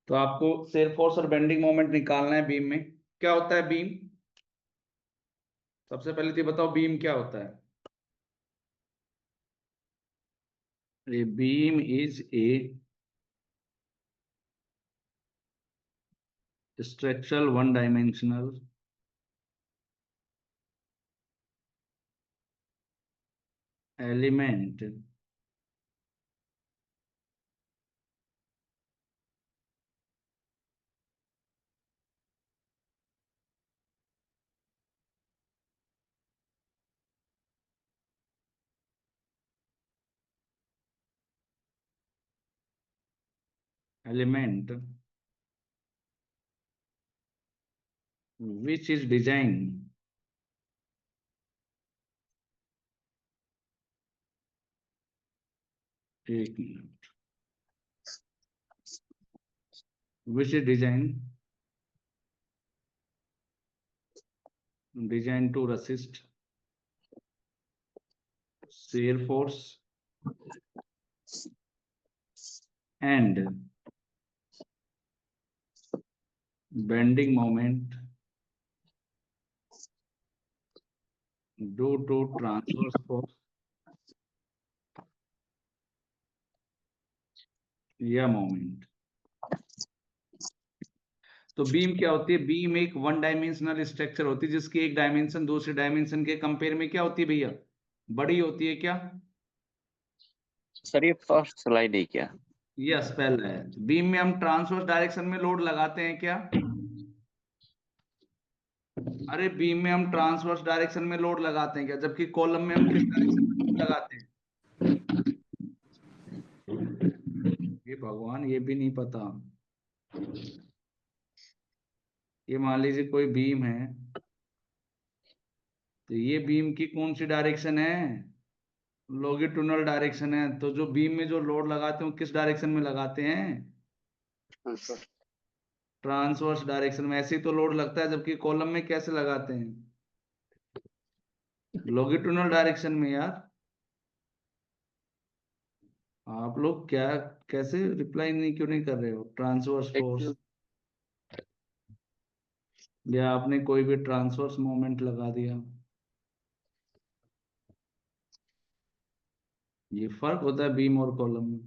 तो आपको shear force और बेंडिंग मोमेंट निकालना है बीम में। क्या होता है बीम? सबसे पहले तो ये बताओ बीम क्या होता है। A beam is a structural one-dimensional element element which is designed एक minute which is designed to resist shear force and bending moment due to transverse force या मोमेंट। तो बीम क्या होती है? बीम एक वन डायमेंशनल स्ट्रक्चर होती है जिसकी एक डायमेंशन दूसरे डायमेंशन के कंपेयर में क्या होती है भैया? बड़ी होती है क्या? सर ये फर्स्ट स्लाइड है क्या? यस, पहला है। बीम में हम ट्रांसवर्स डायरेक्शन में लोड लगाते हैं क्या? अरे बीम में हम ट्रांसवर्स डायरेक्शन में लोड लगाते हैं क्या, जबकि कॉलम में हम किस डायरेक्शन में लोड लगाते हैं? ये भगवान, ये भी नहीं पता। ये मान लीजिए कोई बीम है, तो ये बीम की कौन सी डायरेक्शन है? लॉन्गिट्यूडिनल डायरेक्शन है। तो जो बीम में जो लोड लगाते हैं वो किस डायरेक्शन में लगाते हैं? ट्रांसवर्स डायरेक्शन में। ऐसे ही तो लोड लगता है, जबकि कॉलम में कैसे लगाते हैं? लॉन्गिट्यूडिनल डायरेक्शन में यार। आप लोग क्या, कैसे रिप्लाई नहीं क्यों नहीं कर रहे हो? ट्रांसवर्स फोर्स, या आपने कोई भी ट्रांसवर्स मोमेंट लगा दिया। ये फर्क होता है बीम और कॉलम में।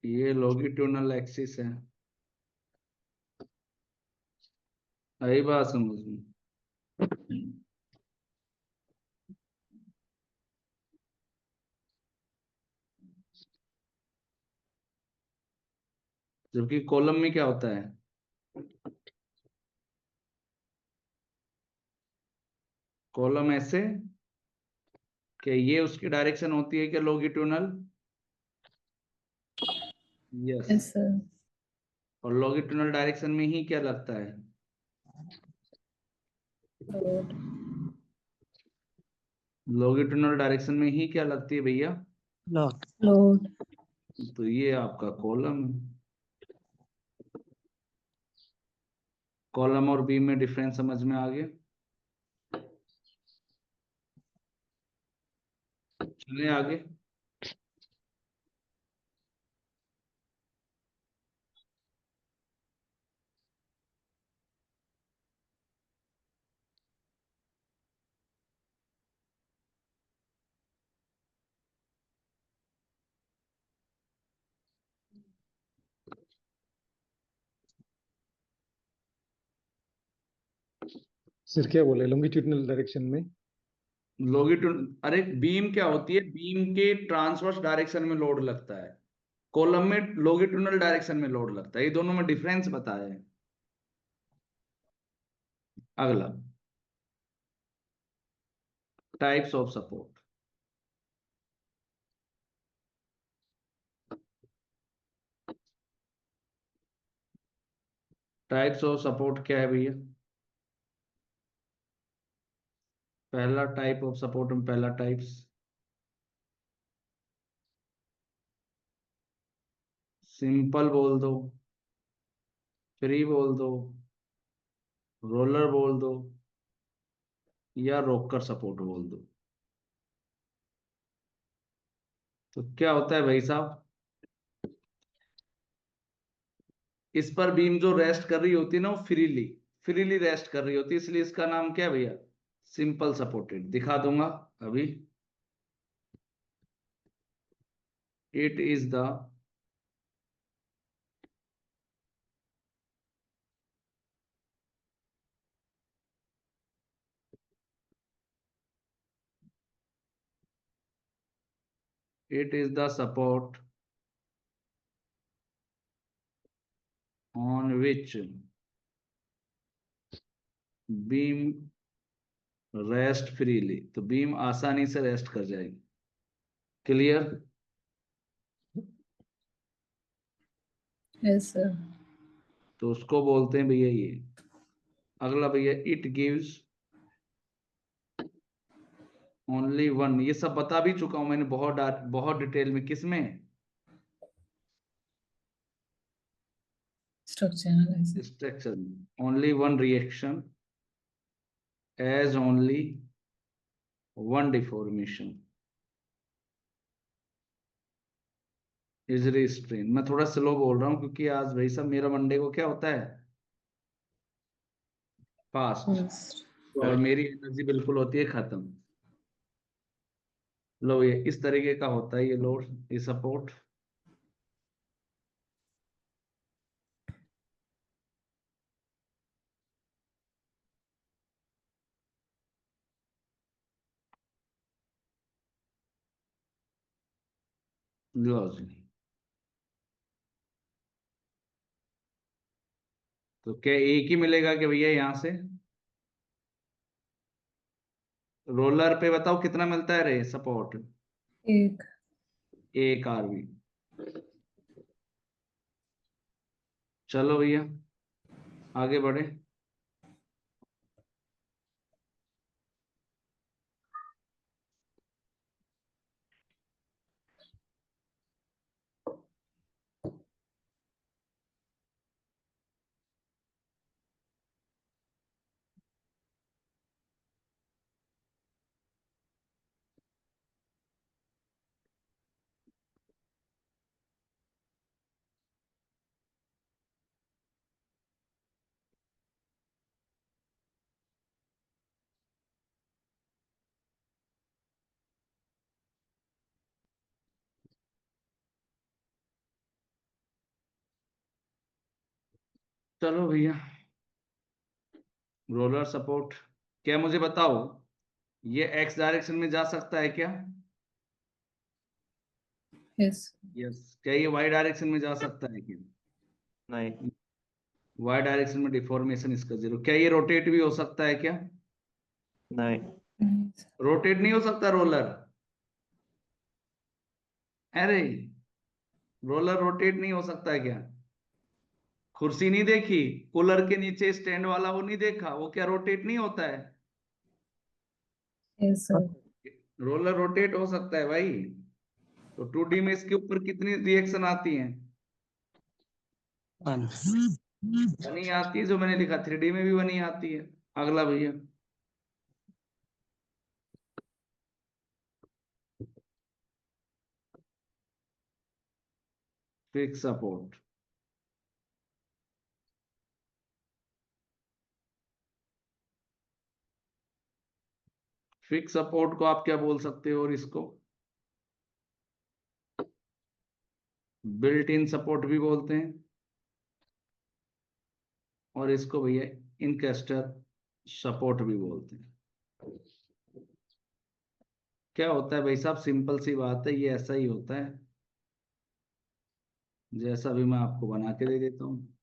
ये लॉन्गिट्यूडिनल एक्सिस है। यही बात समझ में। जबकि कॉलम में क्या होता है? कॉलम ऐसे कि ये उसकी डायरेक्शन होती है कि लॉन्गिट्यूडिनल। यस। Yes sir. और लॉन्गिट्यूडिनल डायरेक्शन में ही क्या लगता है? लोड। लॉन्गिट्यूडिनल डायरेक्शन में ही क्या लगती है भैया? लोड। तो ये आपका कॉलम। कॉलम और बीम में डिफरेंस समझ में आ गया? चलिए आगे। सर क्या बोले लॉन्गिट्यूडिनल डायरेक्शन में? लॉन्गिट्यूड, अरे बीम क्या होती है? बीम के ट्रांसवर्स डायरेक्शन में लोड लगता है, कॉलम में लॉन्गिट्यूडिनल डायरेक्शन में लोड लगता है। ये दोनों में डिफरेंस बताया है। अगला, types of support. Types of support क्या है भैया? पहला टाइप ऑफ सपोर्ट में पहला टाइप्स सिंपल बोल दो, फ्री बोल दो, रोलर बोल दो, या रोकर सपोर्ट बोल दो। तो क्या होता है भाई साहब, इस पर बीम जो रेस्ट कर रही होती है ना, वो फ्रीली रेस्ट कर रही होती है, इसलिए इसका नाम क्या है भैया, सिंपल सपोर्टेड। दिखा दूंगा अभी। It is the support on which beam rest freely. तो बीम आसानी से रेस्ट कर जाएगी। क्लियर? Yes, sir. तो उसको बोलते हैं भैया ये। अगला भैया, इट गिव्स ओनली वन। ये सब बता भी चुका हूं मैंने बहुत डिटेल में। किसमें? Structure analysis. स्ट्रक्चर में। Only one reaction as only one deformation is restrain. मैं थोड़ा स्लो बोल रहा हूँ क्योंकि आज भाई साहब मेरा मंडे को क्या होता है, फास्ट। First. और मेरी एनर्जी बिल्कुल होती है खत्म। लो, ये इस तरीके का होता है ये लोड, ये सपोर्ट। लो जी। तो क्या एक ही मिलेगा कि भैया यहां से रोलर पे बताओ कितना मिलता है रे सपोर्ट? एक. एक आरबी। चलो भैया आगे बढ़े। चलो भैया, रोलर सपोर्ट क्या, मुझे बताओ, ये एक्स डायरेक्शन में जा सकता है क्या? Yes. यस। क्या ये वाई डायरेक्शन में जा सकता है क्या? नहीं। वाई डायरेक्शन में डिफॉर्मेशन इसका जीरो। क्या ये रोटेट भी हो सकता है क्या? नहीं। Nice. रोटेट नहीं हो सकता रोलर? अरे, रोलर रोटेट नहीं हो सकता है क्या? कुर्सी नहीं देखी, कूलर के नीचे स्टैंड वाला, वो नहीं देखा, वो क्या रोटेट नहीं होता है? Yes, sir. रोलर रोटेट हो सकता है भाई। तो 2D में इसके ऊपर कितनी रिएक्शन आती हैं? बनी आती है जो मैंने लिखा, 3D में भी बनी आती है। अगला भैया, फिक्स सपोर्ट। फिक्स सपोर्ट को आप क्या बोल सकते हो, और इसको बिल्ट इन सपोर्ट भी बोलते हैं, और इसको भैया इनकेस्टर सपोर्ट भी बोलते हैं। क्या होता है भाई साहब, सिंपल सी बात है, ये ऐसा ही होता है जैसा भी मैं आपको बना के दे देता हूँ।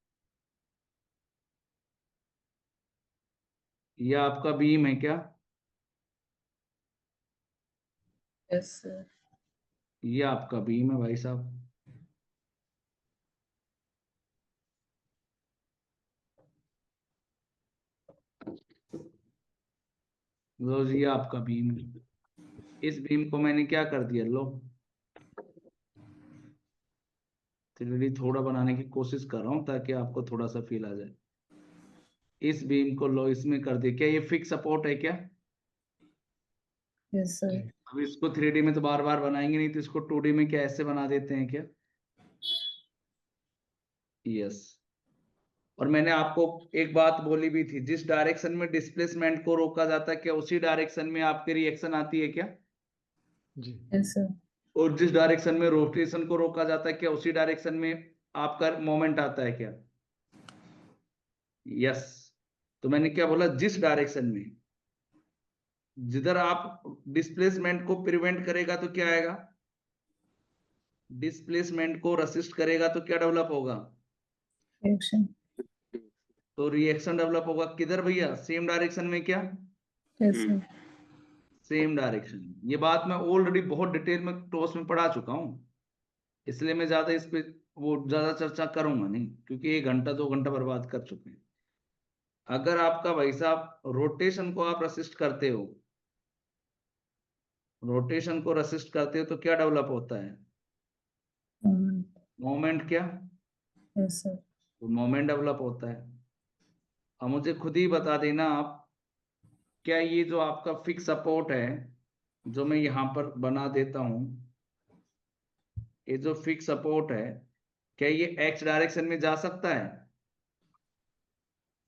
ये आपका बीम है क्या? Yes, sir. ये आपका बीम है भाई साहब। लो जी, ये आपका बीम है। इस बीम को मैंने क्या कर दिया, लो 3D थोड़ा बनाने की कोशिश कर रहा हूँ ताकि आपको थोड़ा सा फील आ जाए। इस बीम को लो इसमें कर दिया। क्या ये फिक्स सपोर्ट है क्या? Yes, sir. अब इसको 3D में तो बार बार बनाएंगे नहीं, तो इसको 2D में क्या ऐसे बना देते हैं क्या? यस। और मैंने आपको एक बात बोली भी थी, जिस डायरेक्शन में डिस्प्लेसमेंट को रोका जाता है क्या उसी डायरेक्शन में आपकी रिएक्शन आती है क्या? जी। Yes, sir. और जिस डायरेक्शन में रोटेशन को रोका जाता है क्या उसी डायरेक्शन में आपका मोमेंट आता है क्या? यस। तो मैंने क्या बोला, जिस डायरेक्शन में, जिधर आप डिस्प्लेसमेंट को प्रिवेंट करेगा तो क्या आएगा? डिस्प्लेसमेंट को रेसिस्ट करेगा तो क्या डेवलप होगा? Reaction. तो रिएक्शन डेवलप होगा किधर भैया? सेम डायरेक्शन में क्या? Yes, sir. Same direction. ये बात मैं ऑलरेडी बहुत डिटेल में टॉस में पढ़ा चुका हूं, इसलिए मैं ज्यादा इस पे वो ज्यादा चर्चा करूंगा नहीं, क्योंकि 1 घंटा 2 घंटा बर्बाद कर चुके हैं। अगर आपका भाई साहब रोटेशन को आप रेसिस्ट करते हो, रोटेशन को रेसिस्ट करते हो तो क्या डेवलप होता है? Moment. मोमेंट। क्या? Yes, sir. तो मोमेंट डेवलप होता है। अब मुझे खुद ही बता देना आप, क्या ये जो आपका फिक्स सपोर्ट है जो मैं यहाँ पर बना देता हूँ, ये जो फिक्स सपोर्ट है, क्या ये एक्स डायरेक्शन में जा सकता है?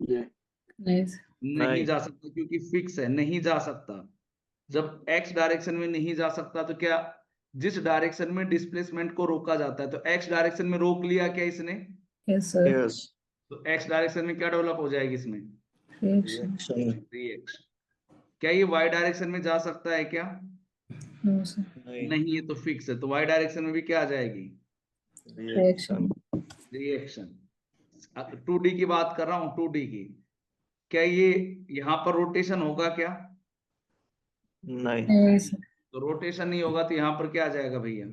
Nice. नहीं नहीं। जा सकता, क्योंकि फिक्स है, नहीं जा सकता। जब एक्स डायरेक्शन में नहीं जा सकता तो क्या, जिस डायरेक्शन में डिस्प्लेसमेंट को रोका जाता है, तो एक्स डायरेक्शन में रोक लिया क्या इसने? Yes, sir. यस। तो एक्स डायरेक्शन में क्या डेवलप हो जाएगी इसमें? Reaction. रिएक्शन। क्या ये वाई डायरेक्शन में जा सकता है क्या? No, sir. नहीं। नहीं, ये तो फिक्स है, तो वाई डायरेक्शन में भी क्या आ जाएगी? Reaction. रिएक्शन। 2D की बात कर रहा हूँ, 2D की। क्या ये यहाँ पर रोटेशन होगा क्या? नहीं। Yes, sir. तो रोटेशन नहीं होगा तो यहाँ पर क्या आ जाएगा भैया?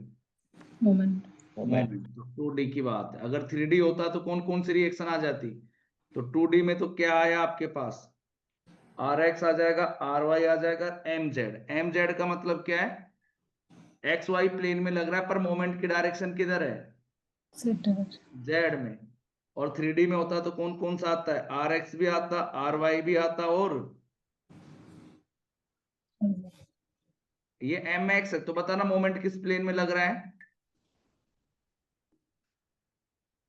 Moment. मोमेंट। तो 2D की बात है। अगर 3D होता तो कौन कौन सी रिएक्शन आ जाती? तो 2D में तो क्या आया आपके पास? RX आ जाएगा, RY आ जाएगा, MZ। MZ का मतलब क्या है? XY प्लेन में लग रहा है, पर मोमेंट की डायरेक्शन किधर है? Set direction. Z में। और 3D में होता तो कौन कौन सा आता है? RX भी आता, RY भी आता, और ये MX है। तो बताना मोमेंट किस प्लेन में लग रहा है?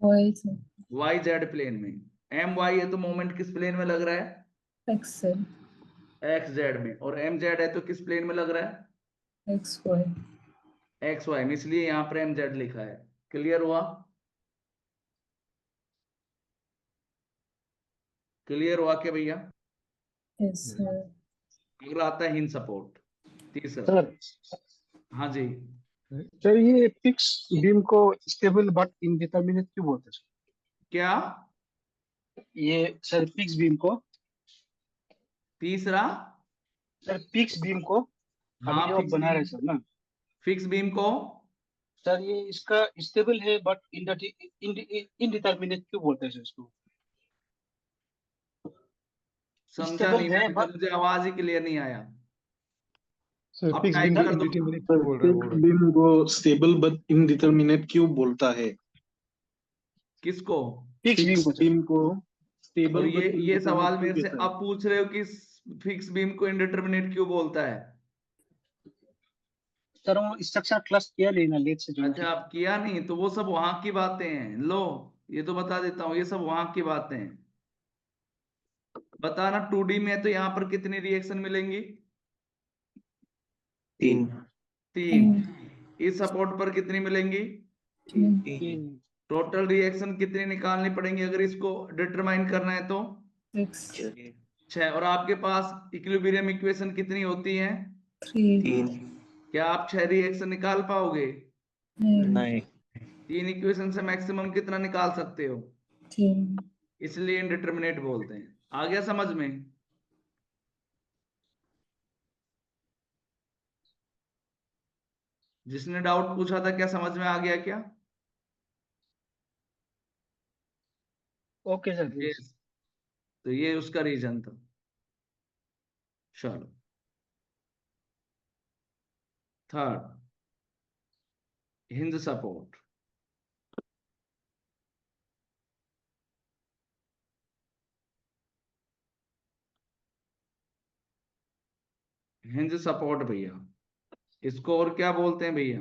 Y, sir. YZ प्लेन में। MY है तो मोमेंट किस प्लेन में लग रहा है? X, sir. XZ में। और MZ है तो किस प्लेन में लग रहा है? X, Y. XY में, इसलिए यहाँ पर MZ लिखा है। क्लियर हुआ? क्लियर हुआ क्या भैया? Yes, sir. अगला आता है हिंज सपोर्ट, तीसरा। सर हाँ जी। सर ये फिक्स बीम को स्टेबल बट इनडिटरमिनेट क्यों बोलते हैं क्या? ये सर फिक्स बीम को तीसरा। सर फिक्स बीम को हाँ, अभी जो आप फिक्स बना रहे हैं बीम। सर ना फिक्स बीम को सर ये इसका स्टेबल है बट इनडिटरमिनेट क्यों बोलते हैं सर इसको समझा स्टेबल नहीं है मैं, बट मुझे आवाज ही क्लियर नहीं आया। सर अब फिक्स टाइप बीम को कर दो। इनडिटरमिनेट क्यों बोल रहा है, फिक्स बीम को स्टेबल बट इनडिटरमिनेट क्यों बोलता है? किसको? फिक्स बीम फिक्स को सर बीम को और स्टेबल बट ये सवाल इनडिटरमिनेट क्यों मेरे से कहता है? अब पूछ रहे हो कि फिक्स बीम को इंडिटरमिनेट क्यों बोलता है? सर वो स्ट्रक्चर क्लास किया नहीं ना लेट से ज्वाइन अच्छा, किया आप किया नहीं तो वो सब वहां की बातें हैं। लो, ये तो बता देता हूँ, ये सब वहां की बातें हैं। बताना 2D में है तो यहाँ पर कितनी रिएक्शन मिलेंगी? 3। 3। इस सपोर्ट पर कितनी मिलेंगी? 3 टोटल रिएक्शन कितनी निकालनी पड़ेंगी अगर इसको डिटरमाइन करना है तो? 6. 6। और आपके पास इक्विलिब्रियम इक्वेशन कितनी होती है? 3. क्या आप 6 रिएक्शन निकाल पाओगे? नहीं। 3 इक्वेशन से मैक्सिमम कितना निकाल सकते हो? 3. इसलिए इनडिटरमिनेट बोलते हैं। आ गया समझ में? जिसने डाउट पूछा था, क्या समझ में आ गया क्या? Okay sir Yes. तो ये उसका रीजन था। चलो, third, hinge support. Hinge support भैया, इसको और क्या बोलते हैं भैया?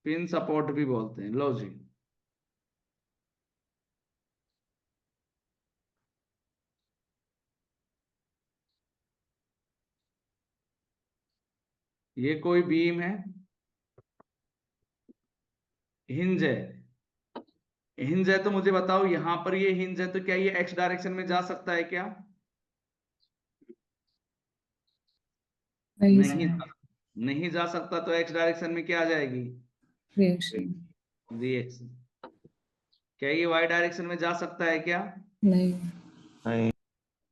पिन सपोर्ट भी बोलते हैं। लो जी, ये कोई बीम है, हिंज है। हिंज है तो मुझे बताओ, यहां पर ये हिंज है तो क्या ये एक्स डायरेक्शन में जा सकता है क्या? नहीं नहीं सर, नहीं जा सकता, तो एक्स डायरेक्शन में क्या आ जाएगी? रिएक्शन। रिएक्शन। क्या ये वाई डायरेक्शन में जा सकता है क्या? नहीं, नहीं।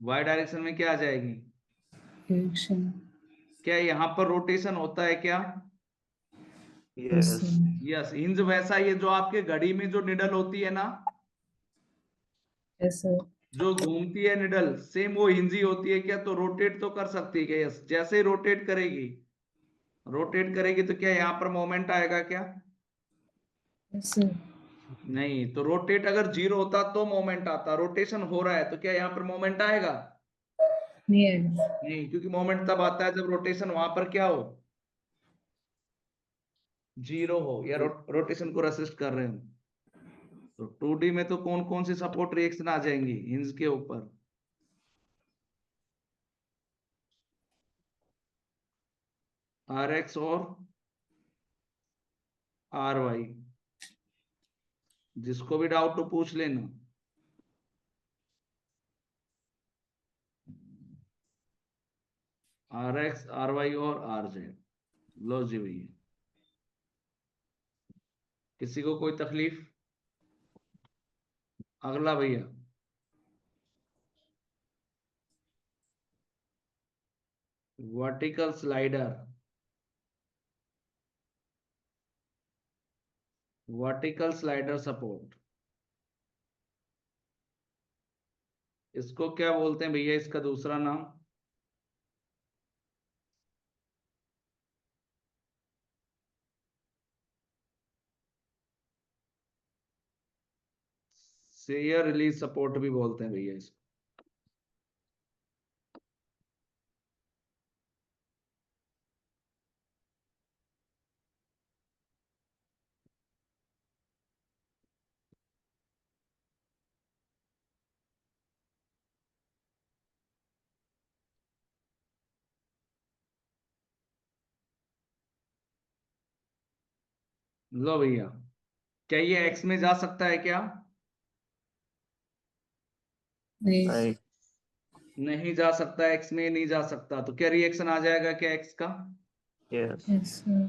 वाई डायरेक्शन में क्या आ जाएगी? रिएक्शन। क्या यहाँ पर रोटेशन होता है क्या? Yes yes. Sir. Yes, hinge वैसा ही है जो आपके घड़ी में जो निडल होती है ना, यस सर। जो घूमती है निडल, सेम वो हिंज ही होती है क्या? तो रोटेट तो कर सकती है क्या? यस, जैसे ही रोटेट करेगी, रोटेट करेगी तो क्या यहाँ पर मोमेंट आएगा क्या? Yes sir. नहीं, तो रोटेट अगर जीरो होता तो मोमेंट आता, रोटेशन हो रहा है तो क्या यहाँ पर मोमेंट आएगा? नहीं आएगा। नहीं, क्योंकि मोमेंट तब आता है जब रोटेशन वहां पर क्या हो? जीरो हो, या रोटेशन को रेसिस्ट कर रहे हो। तो 2D में तो कौन कौन सी सपोर्ट रिएक्शन आ जाएंगी हिंज के ऊपर? RX और RY। जिसको भी डाउट हो पूछ लेना। RX, RY और RZ। लो जी भैया, किसी को कोई तकलीफ? अगला भैया, vertical slider. Vertical slider support, इसको क्या बोलते हैं भैया, इसका दूसरा नाम? शेयर रिलीज सपोर्ट भी बोलते हैं भैया इसको। लो भैया, क्या ये एक्स में जा सकता है क्या? नहीं। नहीं। नहीं जा सकता, एक्स में नहीं जा सकता, तो क्या रिएक्शन आ जाएगा क्या एक्स का? यस। Yes sir.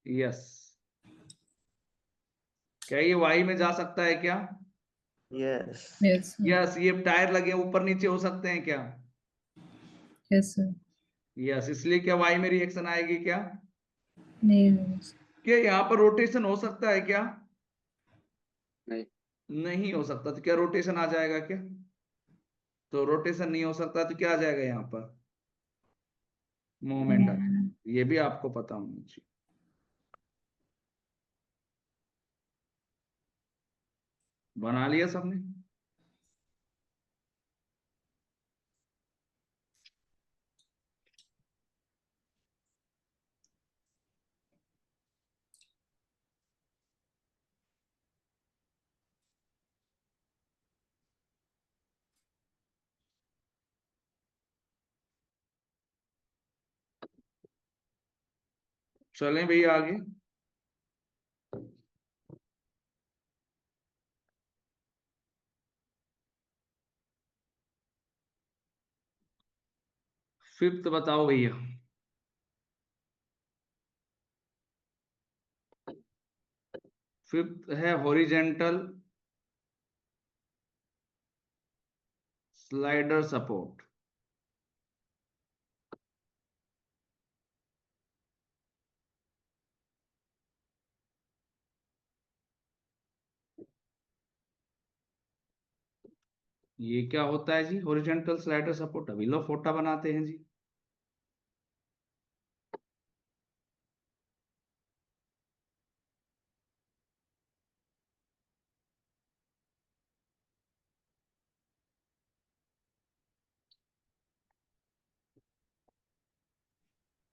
यस। क्या ये वाई में जा सकता है क्या? यस। Yes sir. यस, ये टायर लगे ऊपर नीचे हो सकते हैं क्या? Yes sir. यस, इसलिए क्या वाई में रिएक्शन आएगी क्या? नहीं होगा सर। क्या यहाँ पर रोटेशन हो सकता है क्या? नहीं। नहीं हो सकता, तो क्या रोटेशन आ जाएगा क्या? तो रोटेशन नहीं हो सकता तो क्या आ जाएगा यहाँ पर? मोमेंट आ जाएगा। ये भी आपको पता होना चाहिए। बना लिया सबने? चलें भैया आगे। फिफ्थ बताओ भैया। फिफ्थ है हॉरिजेंटल स्लाइडर सपोर्ट। ये क्या होता है जी हॉरिजेंटल स्लाइडर सपोर्ट? अभी लो फोटा बनाते हैं जी।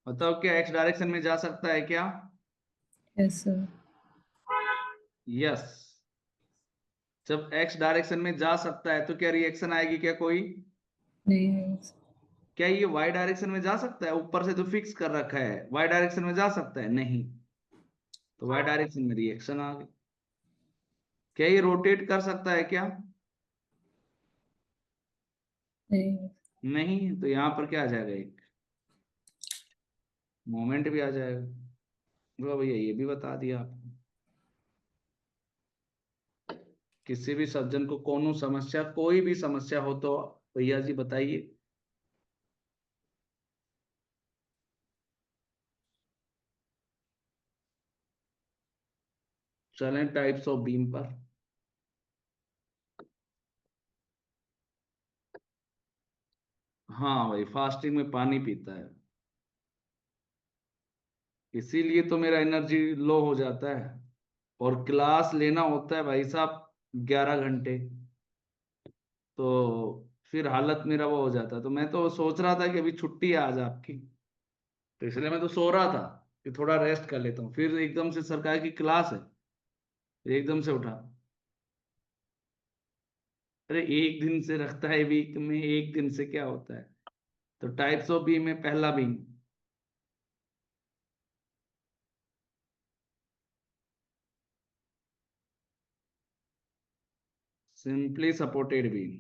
बताओ क्या एक्स डायरेक्शन में जा सकता है क्या? Yes, sir. यस। जब एक्स डायरेक्शन में जा सकता है तो क्या रिएक्शन आएगी क्या कोई? नहीं आएगा sir. क्या ये वाई डायरेक्शन में जा सकता है? ऊपर से तो फिक्स कर रखा है, वाई डायरेक्शन में जा सकता है? नहीं। तो वाई डायरेक्शन में रिएक्शन आ गई। क्या ये रोटेट कर सकता है क्या? नहीं. नहीं। तो यहाँ पर क्या आ जाएगा? एक मोमेंट भी आ जाएगा। तो भैया ये भी बता दिया आपको। किसी भी सज्जन को कोनो समस्या, कोई भी समस्या हो तो भैया जी बताइए। चलें टाइप्स ऑफ बीम पर। हाँ भाई, फास्टिंग में पानी पीता है, इसीलिए तो मेरा एनर्जी लो हो जाता है। और क्लास लेना होता है भाई साहब 11 घंटे, तो फिर हालत मेरा वो हो जाता है। तो मैं तो सोच रहा था कि अभी छुट्टी है आज आपकी, तो इसलिए मैं तो सो रहा था कि थोड़ा रेस्ट कर लेता हूँ। फिर एकदम से सरकार की क्लास है, फिर एकदम से उठा। अरे एक दिन से रखता है वीक में, एक दिन से क्या होता है? तो टाइप्स ऑफ बीम में पहला बीम सिंपली सपोर्टेड बीम।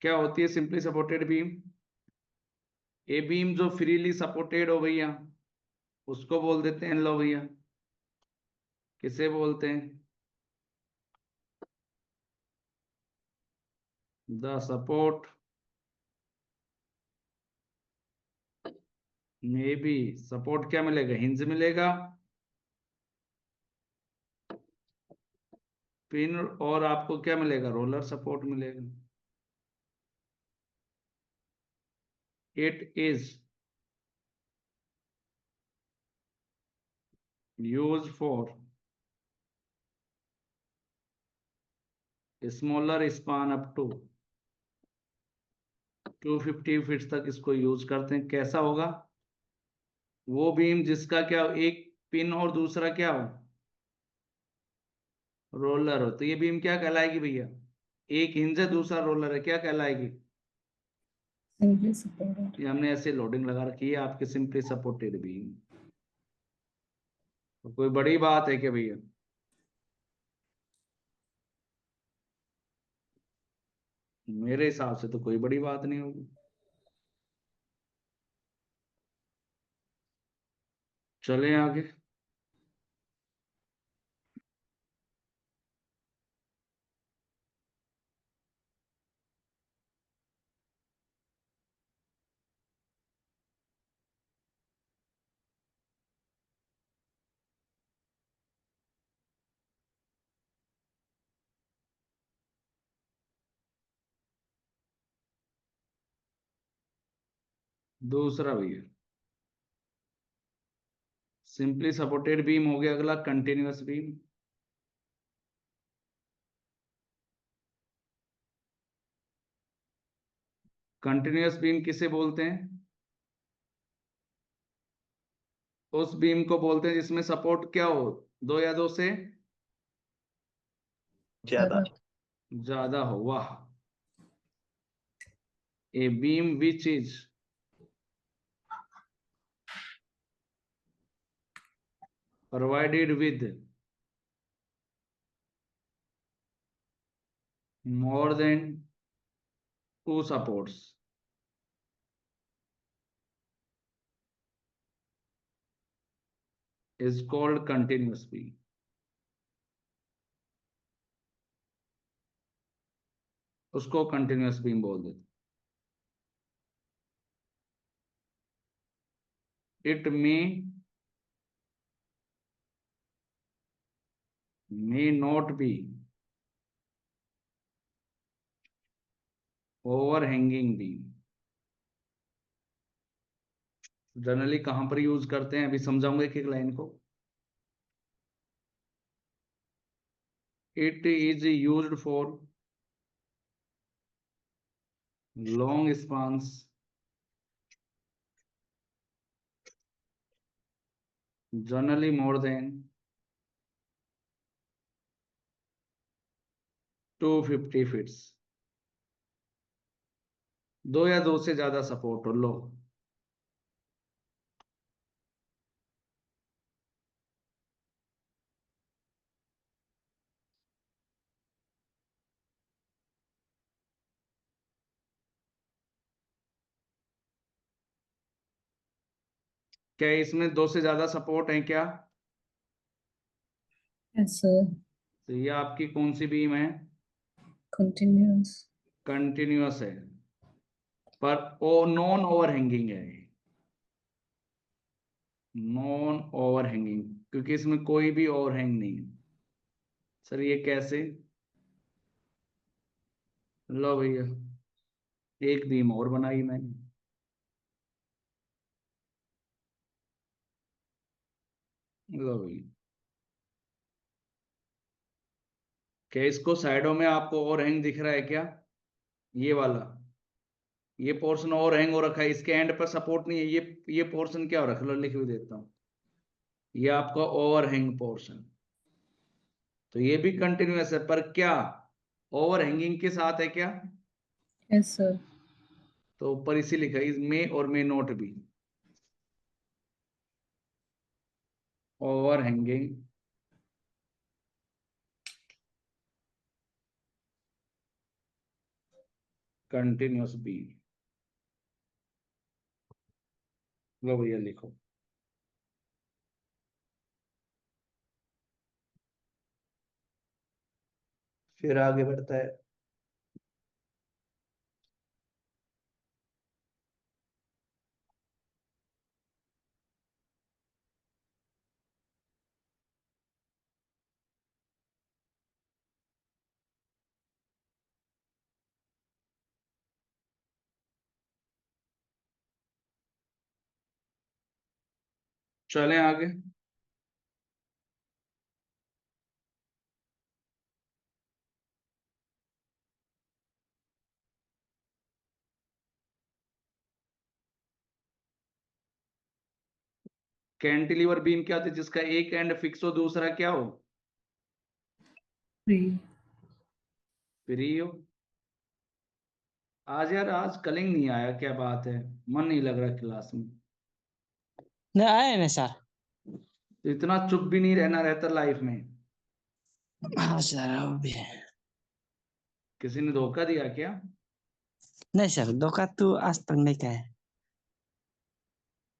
क्या होती है simply supported beam? A beam जो फ्रीली सपोर्टेड हो भैया, उसको बोल देते हैं, लो भैया, किसे बोलते हैं? द सपोर्ट में भी सपोर्ट क्या मिलेगा? हिंज मिलेगा, पिन, और आपको क्या मिलेगा? रोलर सपोर्ट मिलेगा। It is use for smaller span up to 250 feet तक इसको यूज करते हैं। कैसा होगा? वो बीम जिसका क्या हो, एक पिन और दूसरा क्या हो? रोलर हो। तो ये बीम क्या कहलाएगी भैया? एक हिंज है, दूसरा रोलर है, क्या कहलाएगी? Simply supported. ये हमने ऐसे लोडिंग लगा रखी है आपके सिंपली सपोर्टेड बीम। तो कोई बड़ी बात है क्या भैया? मेरे हिसाब से तो कोई बड़ी बात नहीं होगी। चलें आगे। दूसरा भैया सिंपली सपोर्टेड बीम हो गया। अगला कंटिन्यूअस बीम। कंटिन्यूअस बीम किसे बोलते हैं? उस बीम को बोलते हैं जिसमें सपोर्ट क्या हो, दो या दो से ज्यादा। ज्यादा हो। वाह। A beam which is provided with more than two supports is called continuous beam। उसको कंटिन्यूअस बीम बोल देते। It may not be overhanging beam। Generally कहां पर यूज करते हैं, अभी समझाऊंगा एक एक लाइन को। It is used for long spans generally more than 250 feets, दो या दो से ज्यादा सपोर्ट हो लो। क्या इसमें दो से ज्यादा सपोर्ट है क्या? Yes, sir. तो ये आपकी कौन सी बीम है? Continuous. कंटिन्यूअस है, पर ओ नॉन ओवरहैंगिंग है, नॉन ओवरहैंगिंग, क्योंकि इसमें कोई भी ओवरहैंग नहीं है। सर ये कैसे? लो भैया, एक बीम और बनाई मैंने, लो भैया। क्या इसको साइडों में आपको ओवरहैंग दिख रहा है क्या? ये वाला, ये पोर्शन ओवरहैंग हो रखा है, इसके एंड पर सपोर्ट नहीं है, ये पोर्शन क्या हो रखा है? लो लिख भी देता हूँ, ये आपका ओवरहैंग पोर्शन। तो ये भी कंटिन्यूअस है, पर क्या ओवरहैंगिंग के साथ है क्या? Yes, sir. तो ऊपर इसी लिखा है, इस may or may not be overhanging continuous be. लो भैया लिखो। फिर आगे बढ़ता है, चलें आगे। कैंटिलीवर बीम क्या होती है? जिसका एक एंड फिक्स हो, दूसरा क्या हो? Free. फ्री हो। आज यार, आज कलिंग नहीं आया, क्या बात है? मन नहीं लग रहा क्लास में। नहीं आए ना सर। तो इतना चुप भी नहीं रहना रहता लाइफ में। हाँ सर वो भी है। किसी ने धोखा दिया क्या? नहीं सर धोखा तो आज तक नहीं का है।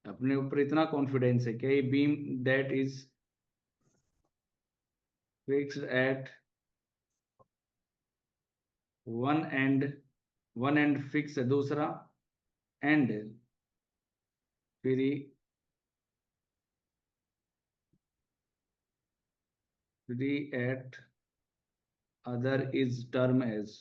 अपने ऊपर इतना कॉन्फिडेंस है क्या? ये beam that is fixed at one end, one end fixed है, दूसरा end free, free at other is term as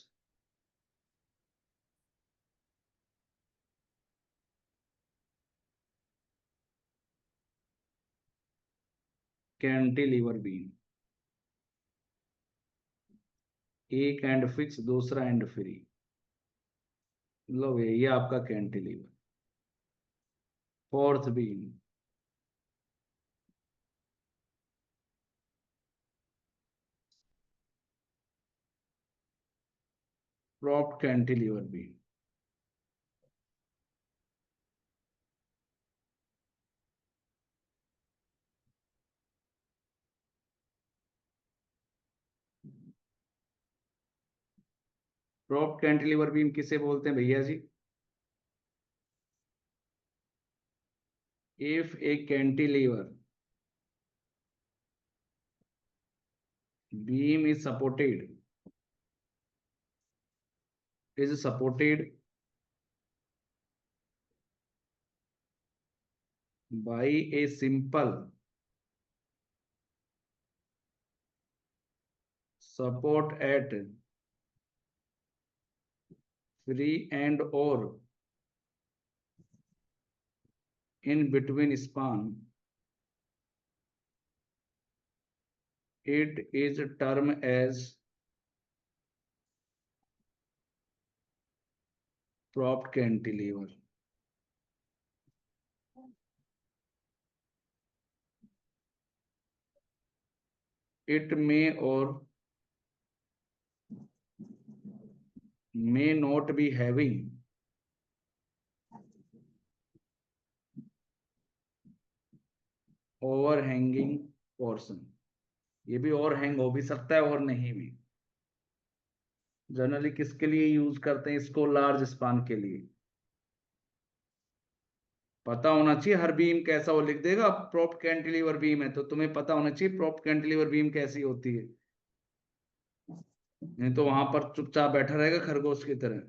cantilever beam. एक एंड फिक्स, दूसरा एंड फ्री। लो भैया, ये आपका cantilever. Fourth beam, propped cantilever beam. Propped cantilever beam किसे बोलते हैं भैया जी? If a cantilever beam is supported by a simple support at free and or in between span, it is termed as propped cantilever, it may or may not be having overhanging portion, ये भी overhang हो भी सकता है और नहीं भी। Generally किसके लिए यूज करते हैं इसको? लार्ज स्पान के लिए। पता होना चाहिए हर बीम कैसा हो, लिख देगा प्रॉप्ड कैंटिलीवर बीम है तो तुम्हें पता होना चाहिए प्रॉप्ड कैंटिलीवर बीम कैसी होती है, नहीं तो वहां पर चुपचाप बैठा रहेगा खरगोश की तरह।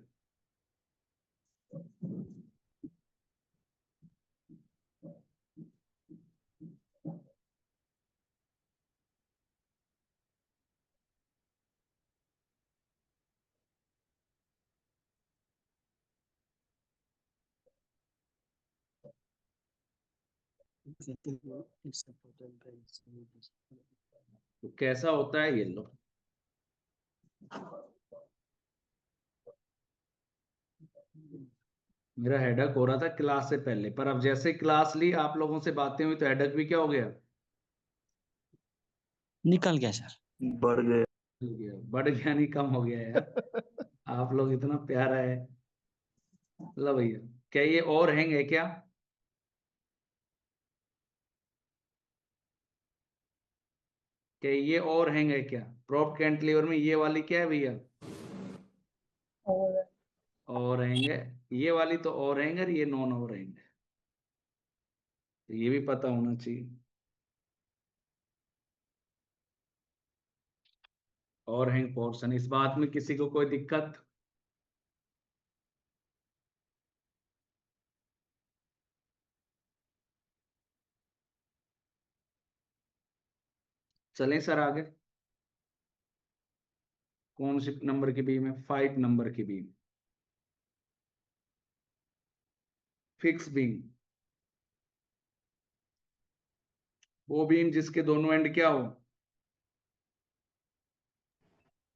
तो कैसा होता है ये लो, मेरा हेडक हो रहा था क्लास से पहले, पर अब जैसे क्लास ली आप लोगों से बातें हुई तो हेडक भी क्या हो गया? निकल गया सर। बढ़ गए। बढ़ गया नहीं, कम हो गया यार। आप लोग इतना प्यारा है। लो भैया, क्या ये और हैंग है क्या? क्या ये और हैंग है क्या? प्रॉप्ड कैंटिलीवर में ये वाली क्या है भैया? Over. और हैंग है। ये वाली तो और हैंग है, ये नॉन और हैंग है, तो ये भी पता होना चाहिए। और हैंग पोर्शन, इस बात में किसी को कोई दिक्कत? चलें सर आगे। कौन सी नंबर की बीम है? 5 नंबर की बीम, फिक्स बीम, वो बीम जिसके दोनों एंड क्या हो?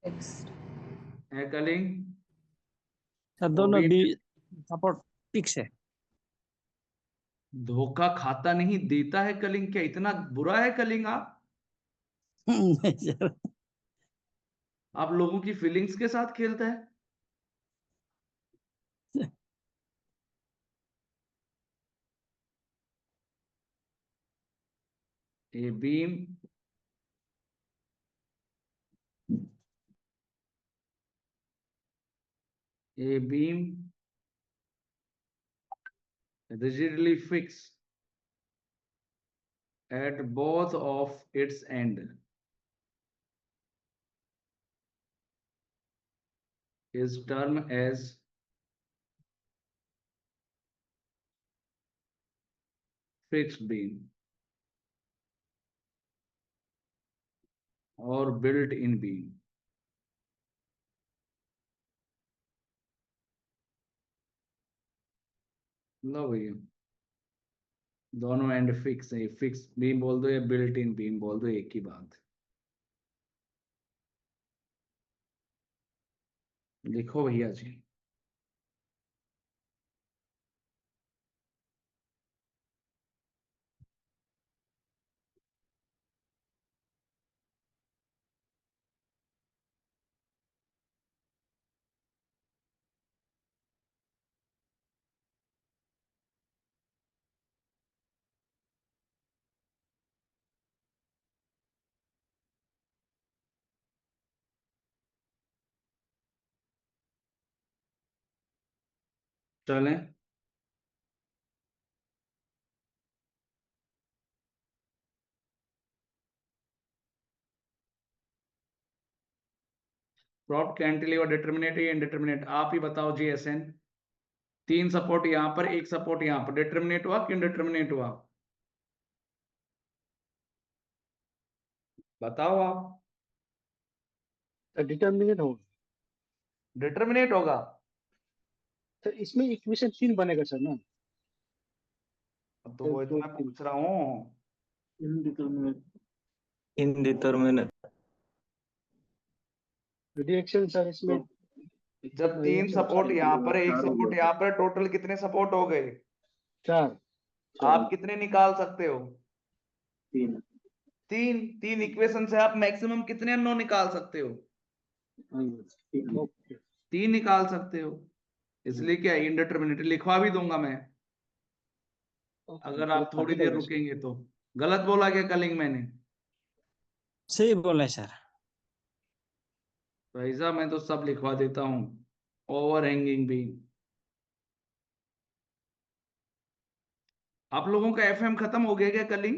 Fixed. है कलिंग? सर वो दोनों भी भी सपोर्ट फिक्स है। धोखा खाता नहीं देता है कलिंग, क्या इतना बुरा है कलिंग आप? नहीं सर। आप लोगों की फीलिंग्स के साथ खेलता है। A beam rigidly fixed at both of its end is termed as fixed beam or built-in beam। लो भैया, दोनों एंड फिक्स है, फिक्स बीम बोल दो या बिल्ट इन बीम बोल दो, एक ही बात। लिखो भैया जी। चलें, प्रॉप्ड कैंटिलीवर डिटरमिनेट या इनडिटरमिनेट, आप ही बताओ जी। एसएन 3 सपोर्ट यहां पर, 1 सपोर्ट यहां पर, डिटरमिनेट हुआ कि इनडिटरमिनेट हुआ? बताओ आप। डिटर्मिनेट होगा। डिटरमिनेट होगा। तो इसमें इक्वेशन 3 बनेगा सर ना। तो वो तो मैं पूछ रहा हूँ। इनडिटर्मिनेट। रिएक्शन सर इसमें जब तीन सपोर्ट यहाँ पर है, एक चार हो सपोर्ट गए। यहाँ पर, टोटल कितने सपोर्ट हो गए? 4 आप कितने निकाल सकते हो? तीन। तीन। तीन इक्वेशन से आप मैक्सिमम कितने अननोन निकाल सकते हो? तीन। ओके तीन निकाल सकते हो। इसलिए क्या इंडिटरमिनेट लिखवा भी दूंगा मैं, अगर आप थोड़ी देर रुकेंगे तो। गलत बोला क्या कलिंग मैंने? सही बोला सर। भाई साहब मैं तो सब लिखवा देता हूँ। Over hanging beam. आप लोगों का एफएम खत्म हो गया क्या कलिंग?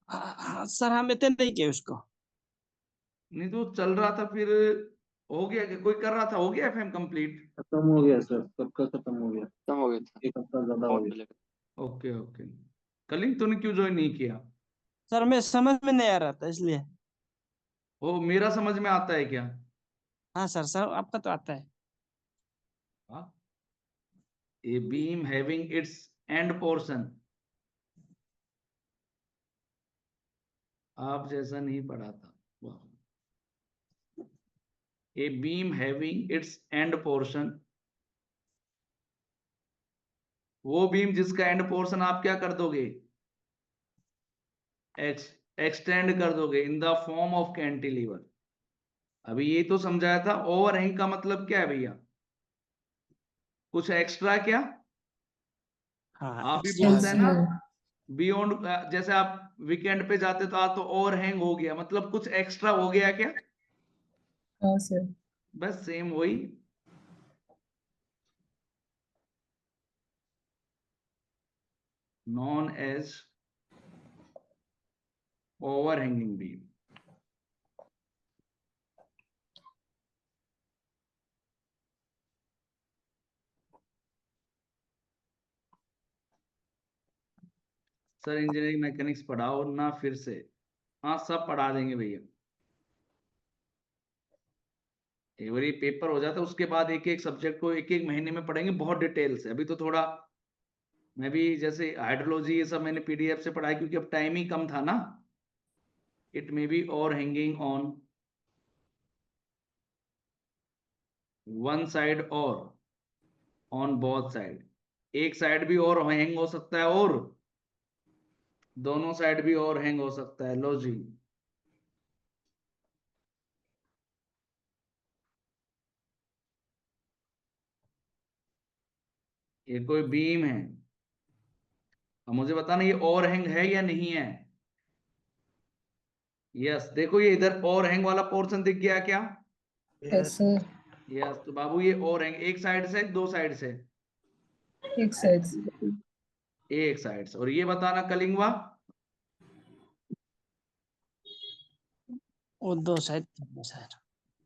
हाँ सर, हम इतने नहीं किए उसको। नहीं तो चल रहा था फिर। हो गया क्या? कोई कर रहा था, हो गया एफएम कंप्लीट? खत्म हो गया सर, सबका खत्म हो गया। खत्म हो गया था। एक हफ्ता ज्यादा हो बहुत गया। पहले। Okay okay. कलिंग तूने क्यों ज्वाइन नहीं किया? सर मैं समझ में नहीं आ रहा था इसलिए। ओ, मेरा समझ में आता है क्या? हाँ सर, सर आपका तो आता है। हाँ। A beam having its end portion, आप जैसा नहीं पढ़ा था। वाह। A beam having its end portion, वो बीम जिसका एंड पोर्शन आप क्या कर दोगे? एक्सटेंड कर दोगे in the form of cantilever. अभी ये तो समझाया था। ओवरहैंग का मतलब क्या है भैया? कुछ एक्स्ट्रा क्या? हाँ आप भी एक्स्ट्रा बोलते हैं ना, Extra. बियॉन्ड। जैसे आप वीकेंड पे जाते तो तो ओवरहैंग हो गया, मतलब कुछ एक्स्ट्रा हो गया क्या? हाँ सर। बस सेम वही। known as overhanging beam। Sir engineering mechanics पढ़ाओ ना फिर से? हाँ सब पढ़ा देंगे भैया। एक बार ये पेपर हो जाता है उसके बाद एक एक सब्जेक्ट को एक एक महीने में पढ़ेंगे बहुत डिटेल से। अभी तो थोड़ा मैं भी जैसे हाइड्रोलॉजी ये सब मैंने पीडीएफ से पढ़ा है, क्योंकि अब टाइम ही कम था ना। इट मे बी और हैंगिंग ऑन वन साइड और ऑन बोथ साइड। एक साइड भी और हैंग हो सकता है, और दोनों साइड भी और हैंग हो सकता है। लो जी। ये कोई बीम है, अब मुझे बताना ये और हैंग है या नहीं है। यस, देखो ये इधर और हैंग वाला पोर्शन दिख गया क्या? Yes sir. यस, तो बाबू ये और हैंग एक साइड से दो साइड से? एक साइड से। एक साइड से। और ये बताना कलिंगवा। वो दो साइड सर।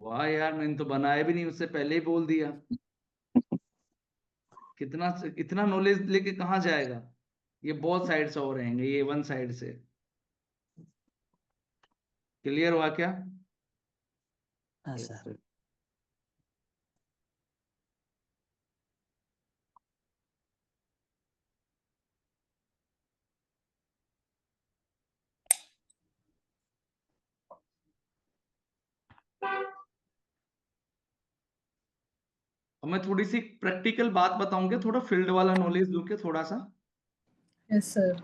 वाह यार, मैंने तो बनाया भी नहीं, उससे पहले ही बोल दिया। कितना इतना नॉलेज लेके कहाँ जाएगा? ये बहुत साइड से हो रहेंगे, ये वन साइड से। क्लियर हुआ क्या? हाँ Yes, सर। sir। अब मैं थोड़ी सी प्रैक्टिकल बात बताऊंगा, थोड़ा फील्ड वाला नॉलेज दूंगा थोड़ा सा। Yes sir.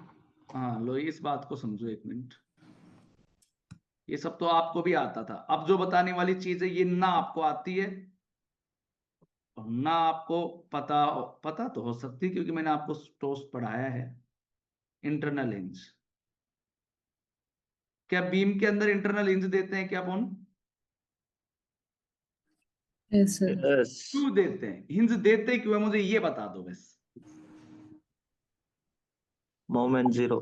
हाँ लो, इस बात को समझो एक मिनट। ये सब तो आपको भी आता था, अब जो बताने वाली चीज है ये ना आपको आती है और ना आपको पता। पता तो हो सकती है क्योंकि मैंने आपको स्टोस पढ़ाया है। Internal hinge. क्या बीम के अंदर इंटरनल हिंज देते हैं क्या अपन? Yes sir. यस। क्यों देते हैं? हिंज देते क्यों है मुझे ये बता दो बस। Moment zero.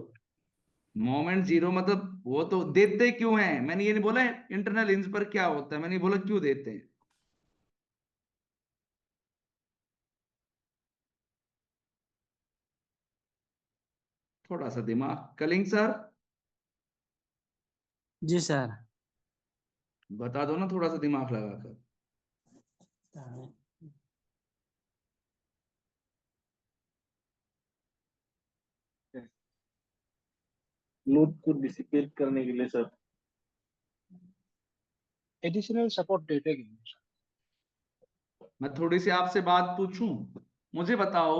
मोमेंट जीरो मतलब वो तो देते क्यों हैं, मैंने ये नहीं बोला इंटरनल हिंज पर क्या होता है, मैंने बोला क्यों देते हैं। थोड़ा सा दिमाग कलिंग सर, जी सर। बता दो ना थोड़ा सा दिमाग लगाकर। लोड को डिसिपेट करने के लिए sir additional support data given. मैं थोड़ी सी आपसे बात पूछूं, मुझे बताओ,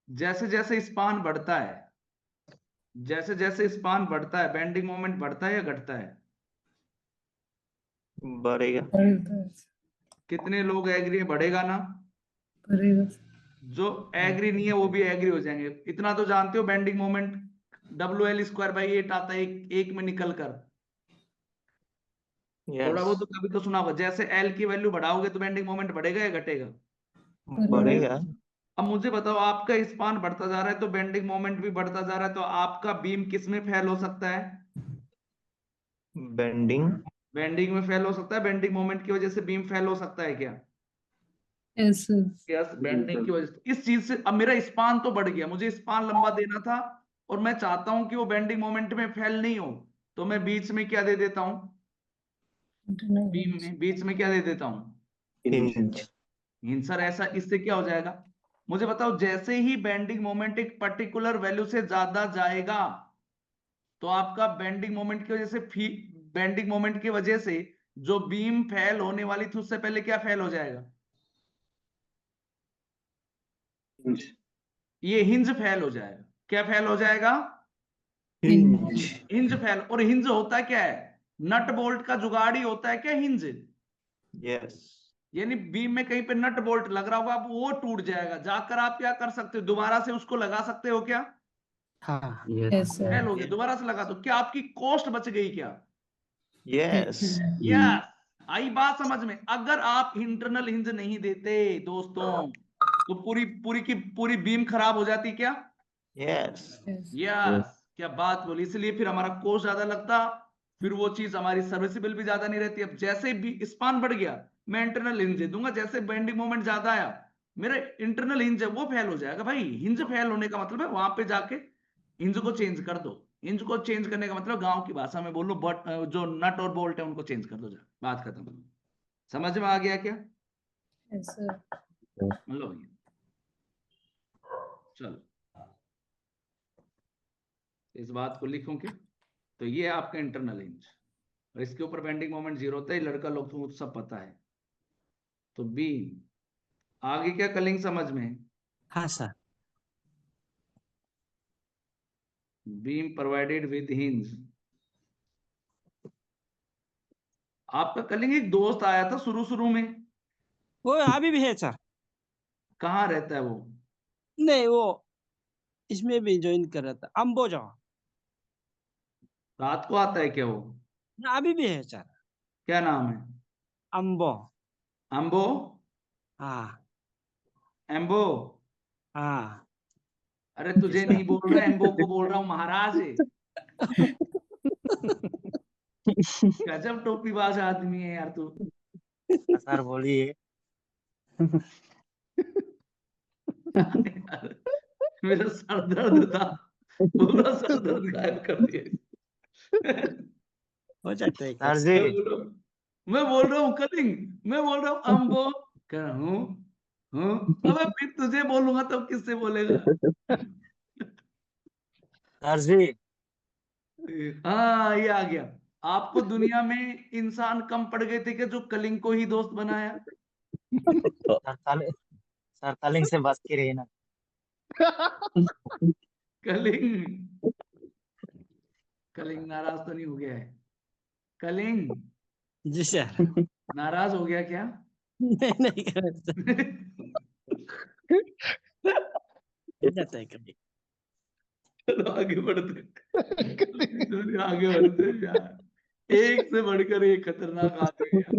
जैसे जैसे स्पान बढ़ता है, जैसे जैसे स्पान बढ़ता है, बेंडिंग मोमेंट बढ़ता है या घटता है? बढ़ेगा। बढ़ेगा कितने लोग एग्री है बढ़ेगा ना? बढ़ेगा जो एग्री नहीं है वो भी एग्री हो जाएंगे। इतना तो जानते हो, बेंडिंग मोमेंट WL²/8 आता है एक में निकल कर। थोड़ा यस, बहुत तो कभी तो सुना होगा, जैसे L की वैल्यू बढ़ाओगे तो बेंडिंग मोमेंट बढ़ेगा या घटेगा? बढ़ेगा। अब मुझे बताओ, आपका स्पान बढ़ता जा रहा है तो बेंडिंग मोमेंट भी बढ़ता जा रहा है, तो आपका बीम किस में फेल हो सकता है? बेंडिंग। बेंडिंग में फेल हो सकता है। बेंडिंग मोमेंट की वजह से बीम फेल हो सकता है क्या? यस सर यस, बेंडिंग की वजह से। इस चीज से अब मेरा स्पान तो बढ़ गया, मुझे स्पान लंबा देना था और मैं चाहता हूं कि वो बेंडिंग मोमेंट में फेल नहीं हो, तो मैं बीच में क्या दे देता हूं? बीम में बीच में क्या दे देता हूं? हिंज। सर ऐसा, इससे क्या हो जाएगा? मुझे बताओ, जैसे ही बेंडिंग मोमेंट एक पर्टिकुलर वैल्यू से ज्यादा जाएगा तो आपका बेंडिंग मोमेंट की वजह से बेंडिंग मोमेंट की वजह से जो बीम फेल होने वाली थी उससे पहले क्या फेल हो जाएगा? ये हिंज फेल हो जाएगा। क्या फेल हो जाएगा? हिंज। Hinge fail. और हिंज होता क्या है? नट बोल्ट का जुगाड़ ही होता है क्या हिंज? यस। यानी बीम में कहीं पे नट बोल्ट लग रहा होगा, अब वो टूट जाएगा, जाकर आप क्या कर सकते हो? दोबारा से उसको लगा सकते हो क्या? हाँ यस फेल सर हो गया, दोबारा से लगा दो, क्या आपकी कॉस्ट बच गई क्या? यस। यस। आई बात समझ में? अगर आप इंटरनल हिंज नहीं देते दोस्तों तो पूरी पूरी की पूरी बीम खराब हो जाती क्या? यस। Yes yes. क्या बात बोली। इसलिए फिर हमारा कॉस्ट ज्यादा लगता, फिर वो चीज हमारी सर्विसेबल भी ज्यादा नहीं रहती। अब जैसे भी स्पान बढ़ गया मैं इंटरनल हिंज दे दूंगा, जैसे बेंडिंग मोमेंट ज्यादा आया मेरा इंटरनल हिंज है वो फेल हो जाएगा। भाई हिंज फेल होने का मतलब है वहां पे जाके हिंज को चेंज कर दो। हिंज को चेंज करने का मतलब गांव की भाषा में बोल लो, बट जो नट और बोल्ट है उनको चेंज कर दो, जा बात खत्म। समझ में आ गया क्या? यस सर लो भैया, चलो इस बात को लिखूं क्या? तो ये है आपका इंटरनल हिंज, और इसके ऊपर बेंडिंग मोमेंट 0 होता है। लड़का लोग तो सब पता है। तो बी आगे क्या कलिंग समझ में? हाँ sir beam provided with hinge. आपका कलिंग एक दोस्त आया था शुरू शुरू में, वो अभी भी है सर। कहाँ रहता है वो? नहीं वो इसमें भी ज्वाइन कर रहा था अम्बोजा। रात को आता है क्या वो? अभी भी है सर। क्या नाम है? अम्बो। अम्बो? हाँ एम्बो? हाँ अरे जी तुझे सर। नहीं बोल रहा, एम्बो को बोल रहा हूँ, महाराज है। गजब टोपीबाज आदमी है यार तू। सर बोलिए। यार, मेरा सर दर्द था, पूरा सर दर्द गायब कर दिया। हो जाता है सर कभी। जी। मैं बोल रहा हूँ कलिंग, मैं बोल रहा हूँ अम्बो, कह रहा हूँ। अबे फिर तुझे बोलूंगा तब किससे बोलेगा? सर जी। हाँ ये आ गया। आपको दुनिया में इंसान कम पड़ गए थे क्या जो कलिंग को ही दोस्त बनाया? सर तालिंग से बच के रही ना। कलिंग, कलिंग नाराज तो नहीं हो गया है? कलिंग जी सर। नाराज हो गया क्या? नहीं नहीं कर सर। हो जाता है कभी। चलो आगे बढ़ते, आगे बढ़ते हैं यार। एक से बढ़कर एक खतरनाक आदमी है यार।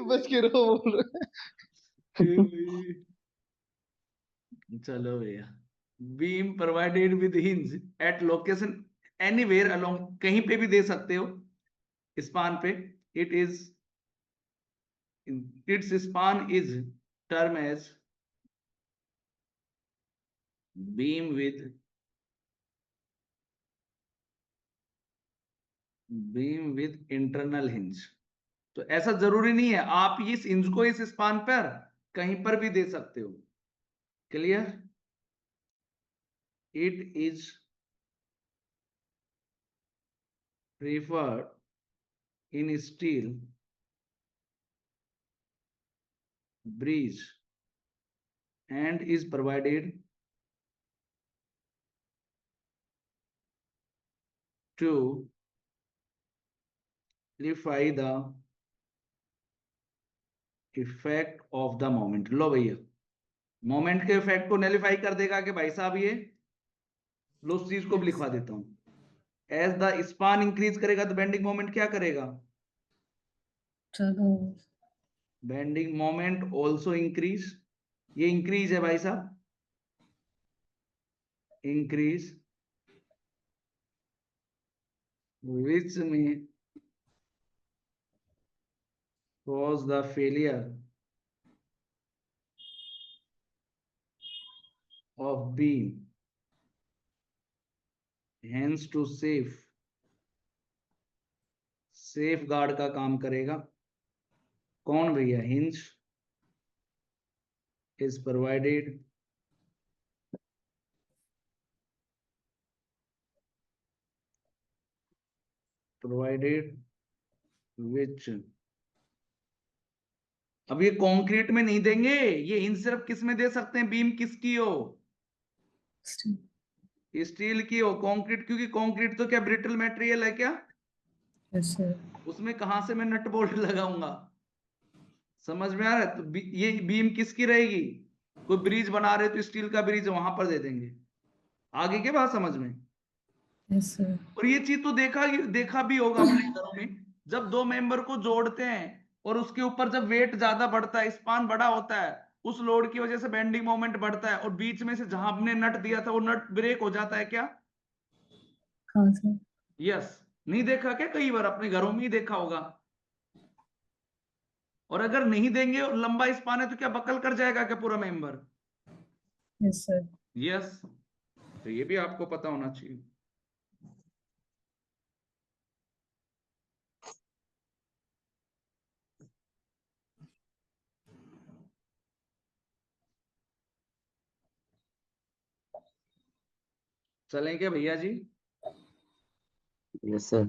बच के रहो बोल रहे चलो भैया, beam provided with hinge at location anywhere along, कहीं पे भी दे सकते हो स्पान पे। It is its span is term as beam with internal hinge. तो ऐसा जरूरी नहीं है, आप इस हिंज को इस स्पान पर कहीं पर भी दे सकते हो। Clear? It is preferred in steel bridge and is provided to nullify the effect of the moment. लो भैया, मोमेंट के इफेक्ट को नलिफाई कर देगा कि भाई साहब ये, लो उस चीज को भी लिखवा देता हूं। एज द स्पान इंक्रीज करेगा तो बेंडिंग मोमेंट क्या करेगा? ज्यादा बेंडिंग मोमेंट ऑल्सो इंक्रीज, ये इंक्रीज है भाई साहब, increase which may cause the failure of beam, hence to safe guard का काम करेगा। कौन भैया? हिंज is provided which, अब ये कंक्रीट में नहीं देंगे, ये हिंज सिर्फ किस में दे सकते हैं? बीम किसकी हो? स्टील। स्टील की हो। कंक्रीट, क्योंकि कंक्रीट तो क्या ब्रिटल मटेरियल है क्या? Yes sir. उसमें कहां से मैं नट बोल्ट लगाऊंगा? समझ में आ रहा है? तो ये बीम किसकी रहेगी? कोई ब्रिज बना रहे तो स्टील का ब्रिज वहां पर दे देंगे। आगे के बात समझ में? Yes sir. और ये चीज तो देखा भी होगा अपने घरों में, जब दो मेंबर को जोड़ते हैं और उसके ऊपर जब वेट ज्यादा बढ़ता है, स्पान बड़ा होता है, उस लोड की वजह से बेंडिंग मोमेंट बढ़ता है और बीच में से जहां हमने नट दिया था वो नट ब्रेक हो जाता है क्या? हाँ सर। यस। नहीं देखा क्या? कई बार अपने घरों में ही देखा होगा। और अगर नहीं देंगे और लंबा स्पान है तो क्या बकल कर जाएगा क्या पूरा मेंबर? Yes sir. यस। तो ये भी आपको पता होना चाहिए। चलें क्या भैया जी? Yes sir.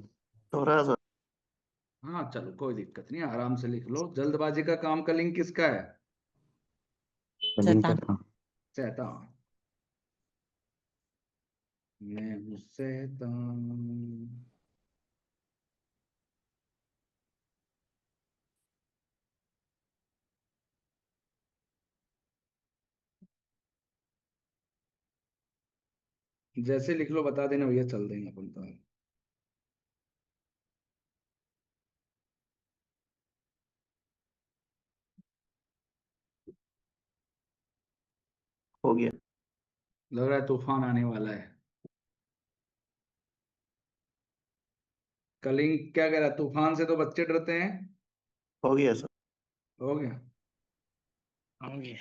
थोड़ा सा हाँ चलो, कोई दिक्कत नहीं, आराम से लिख लो। जल्दबाजी का काम का लिंक किसका है? कलिंग का। शैतान। मैं हूँ शैतान। जैसे लिख लो बता देना भैया, चल देंगे अपन तो। हो गया। लग रहा है तूफान आने वाला है। कलिंग क्या कह रहा है? तूफान से तो बच्चे डरते हैं। हो गया सर। हो गया। हो गया।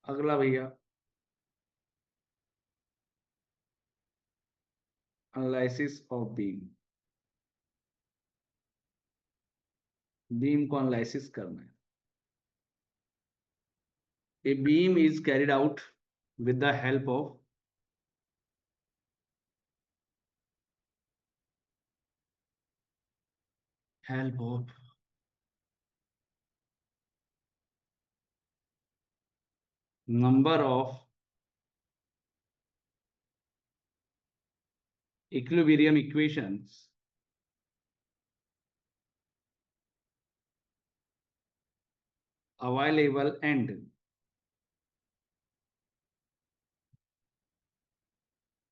अगला भैया, एनालिसिस ऑफ बीम। बीम को एनालिसिस करना है। A beam is carried out with the help of number of equilibrium equations available and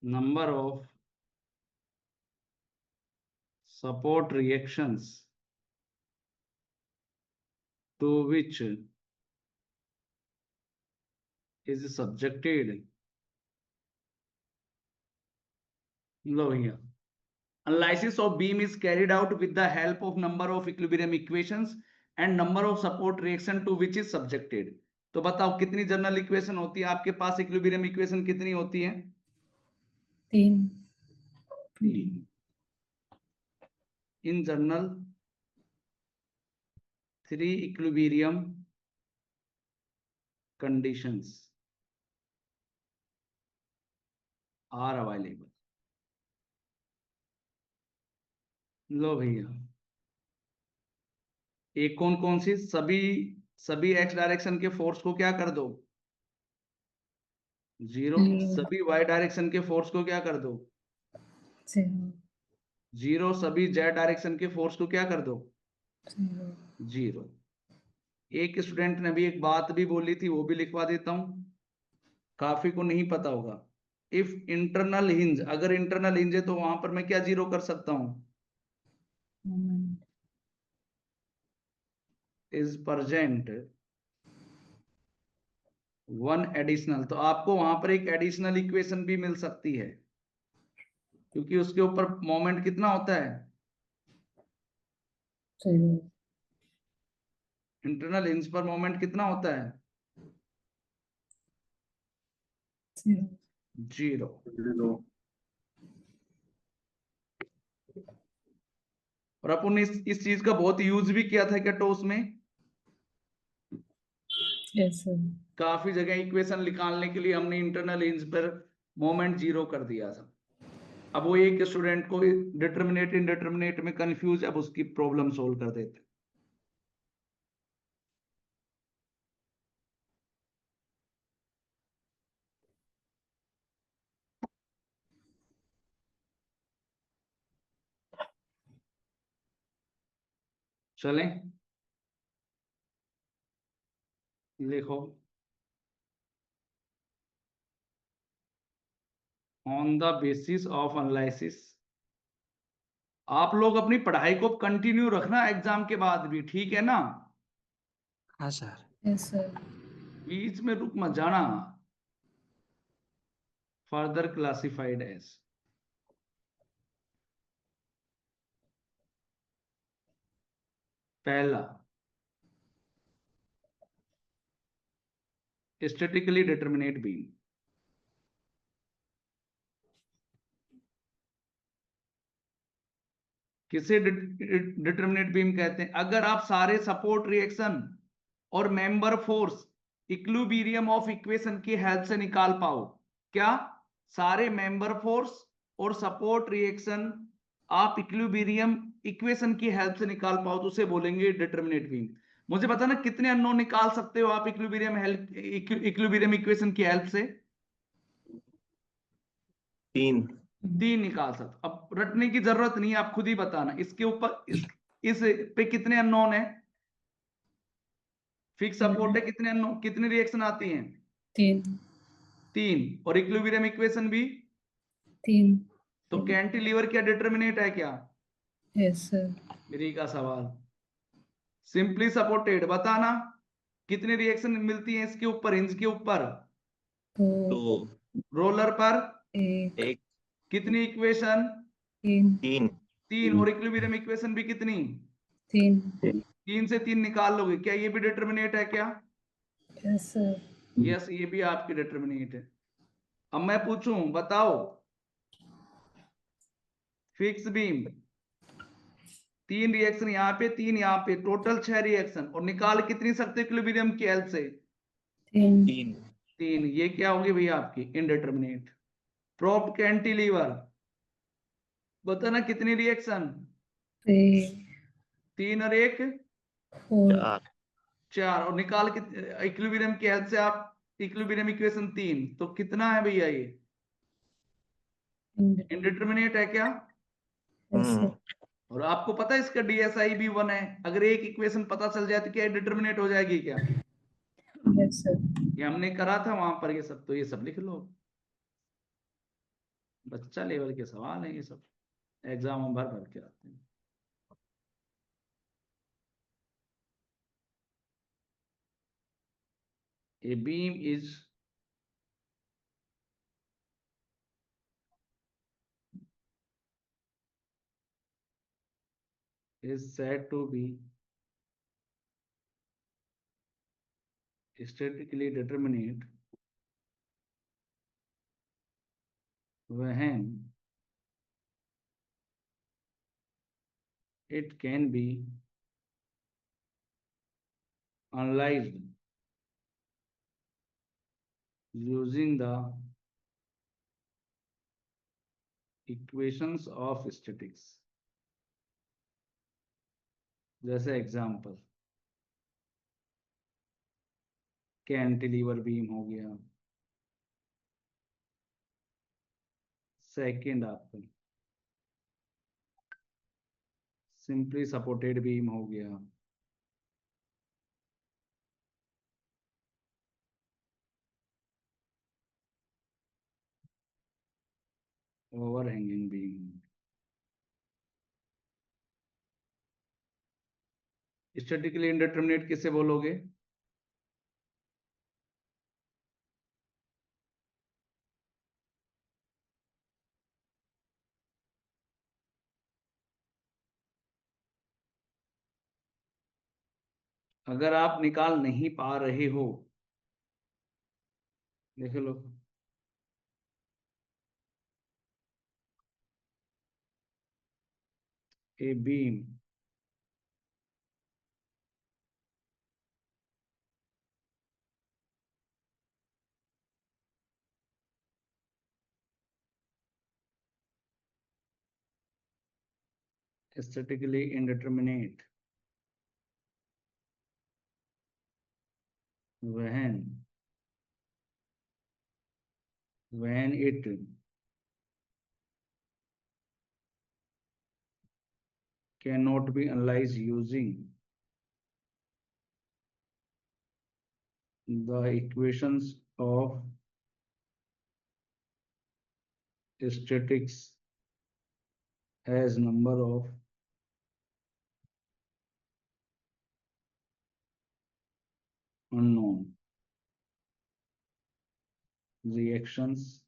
number of support reactions to which is subjected. लो भैया, analysis of beam is carried out with the help of number of equilibrium equations and number of support reaction to which is subjected. तो बताओ कितनी general equation होती है आपके पास? Equilibrium equation कितनी होती है? 3। In general, 3 equilibrium conditions are available. लो भैया, एक कौन कौन सी, सभी सभी एक्स डायरेक्शन के फोर्स को क्या कर दो, जीरो। जीरो। सभी वाई डायरेक्शन के फोर्स को क्या कर दो, जीरो। जीरो। सभी जेड डायरेक्शन के फोर्स को क्या कर दो, जीरो। जीरो। एक स्टूडेंट ने भी एक बात भी बोली थी, वो भी लिखवा देता हूं, काफी को नहीं पता होगा। इफ इंटरनल हिंज, अगर इंटरनल हिंज है तो वहां पर मैं क्या जीरो कर सकता हूं, moment. Is present one additional. तो आपको वहां पर एक एडिशनल इक्वेशन भी मिल सकती है, क्योंकि उसके ऊपर मोमेंट कितना होता है, जीरो। इंटरनल हिंज पर मोमेंट कितना होता है, जीरो। जीरो। और अपन ने इस चीज का बहुत यूज भी किया था क्या टोस में, यस सर। काफी जगह इक्वेशन निकालने के लिए हमने इंटरनल हिंज पर मोमेंट जीरो कर दिया था। अब वो एक स्टूडेंट को डिटर्मिनेट इनडिटर्मिनेट में कंफ्यूज, अब उसकी प्रॉब्लम सोल्व कर देते। चलें, लिखो, on the basis of analysis. आप लोग अपनी पढ़ाई को कंटिन्यू रखना एग्जाम के बाद भी, ठीक है ना, हाँ सर। Yes sir. बीच में रुक मत जाना। फर्दर क्लासिफाइड एज, पहला स्टैटिकली डिटर्मिनेट बीम। किसे डिटर्मिनेट बीम कहते हैं, अगर आप सारे सपोर्ट रिएक्शन और member force equilibrium of equation की हेल्प से निकाल पाओ। क्या, सारे मेंबर फोर्स और सपोर्ट रिएक्शन आप इक्विलिब्रियम इक्वेशन की हेल्प से निकाल पाओ तो उसे बोलेंगे डिटर्मिनेट बीम। मुझे बताना कितने अननोन निकाल सकते हो आप इक्विलिब्रियम इक्वेशन की हेल्प से, 3। 3 निकाल सकते। अब रटने की जरूरत नहीं है, आप खुद ही बताना इसके ऊपर, इस पे कितने अननोन है, फिक्स सपोर्ट है, कितने अननोन, कितनी रिएक्शन आती हैं, तीन। 3। और इक्विलिब्रियम इक्वेशन भी, तीन। तो कैंटिलीवर क्या डिटर्मिनेट है क्या, यस सर। मेरी का सवाल। सिंपली सपोर्टेड बताना कितनी रिएक्शन मिलती है इसके ऊपर, हिंज के ऊपर, दो। 2। रोलर पर एक। 1। कितनी इक्वेशन, तीन। 3। 3। और इक्विलिब्रियम इक्वेशन भी कितनी, तीन। 3 से 3 निकाल लोगे, क्या ये भी डिटर्मिनेट है क्या, यस सर। यस ये भी आपकी डिटर्मिनेट है। अब मैं पूछूं, बताओ, फिक्स बीम 3 रिएक्शन यहाँ पे, 3 यहाँ पे, टोटल 6 रिएक्शन, और निकाल कितनी सकते इक्विलिब्रियम की हेल्प से, तीन। 3। 3। ये क्या होगी भैया आपकी इनडिटर्मिनेट। प्रोप कैंटिलीवर बताना कितनी रिएक्शन, थ्री। 3 और 1 फोर। 4। 4, और निकाल इक्विलिब्रियम की हेल्प से आप इक्विलिब्रियम इक्वेशन 3, तो कितना है भैया ये, इनडिटर्मिनेट है क्या। Yes sir. और आपको पता है इसका डीएसआई भी 1 है, अगर एक इक्वेशन पता चल जाए तो क्या डिटर्मिनेट हो जाएगी क्या, यस सर। ये हमने करा था वहां पर, ये सब तो ये सब लिख लो, बच्चा लेवल के सवाल है ये सब, एग्जाम हम भर भर के आते हैं। A beam is said to be statically determinate when it can be analyzed using the equations of statics. जैसे एग्जाम्पल कैंटिलीवर बीम हो गया, सेकंड आपका सिंपली सपोर्टेड बीम हो गया, ओवरहैंगिंग बीम। स्टैटिकली इंडिटरमिनेट किसे बोलोगे? अगर आप निकाल नहीं पा रहे हो, देख लो, a beam statically indeterminate when it cannot be analyzed using the equations of statics as number of unknown reactions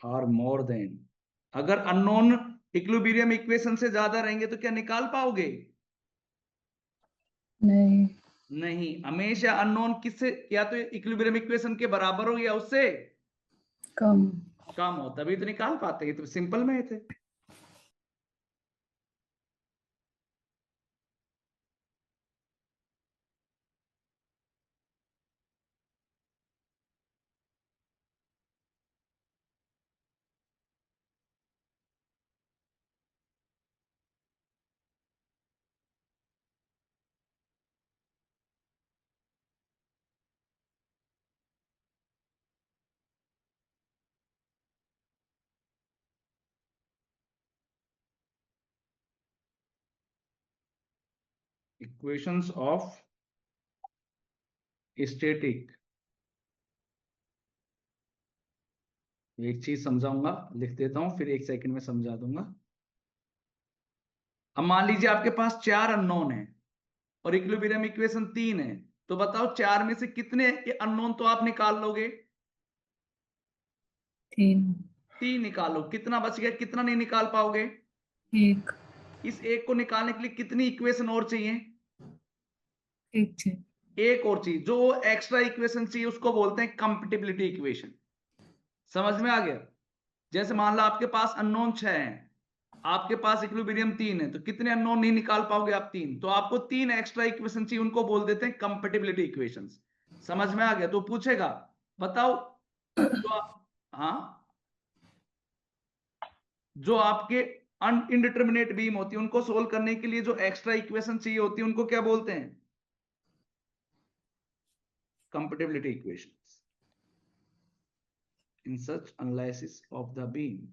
are more than। अगर अननोन इक्विलिब्रियम इक्वेशन से ज्यादा रहेंगे तो क्या निकाल पाओगे? नहीं। नहीं, हमेशा अननोन किससे, या तो इक्विलिब्रियम इक्वेशन के बराबर हो या उससे कम। कम हो, तभी तो निकाल पाते हैं। तो सिंपल में थे। इक्वेशंस ऑफ स्टैटिक, एक चीज समझाऊंगा, लिख देता हूं, फिर 1 सेकंड में समझा दूंगा। अब मान लीजिए आपके पास 4 अननोन है और इक्विलिब्रियम इक्वेशन 3 है, तो बताओ 4 में से कितने अननोन तो आप निकाल लोगे? 3। 3 निकालो, कितना बच गया, कितना नहीं निकाल पाओगे? 1। इस एक को निकालने के लिए कितनी इक्वेशन और चाहिए? 1 चाहिए। एक और चाहिए। जो एक्स्ट्रा इक्वेशन चाहिए उसको बोलते हैं कंपैटिबिलिटी इक्वेशन। समझ में आ गया? जैसे मान लो आपके पास अननोन 6 है, आपके पास इक्विलिब्रियम 3 है, तो कितने अननोन नहीं निकाल पाओगे आप? 3। तो आपको 3 एक्स्ट्रा इक्वेशन चाहिए, उनको बोल देते हैं कंपैटिबिलिटी इक्वेशंस। समझ में आ गया? तो पूछेगा बताओ जो हाँ, जो आपके इनडिटरमिनेट बीम होती है उनको सोल्व करने के लिए जो एक्स्ट्रा इक्वेशन चाहिए होती है उनको क्या बोलते हैं? Compatibility equations. In such analysis of the beam,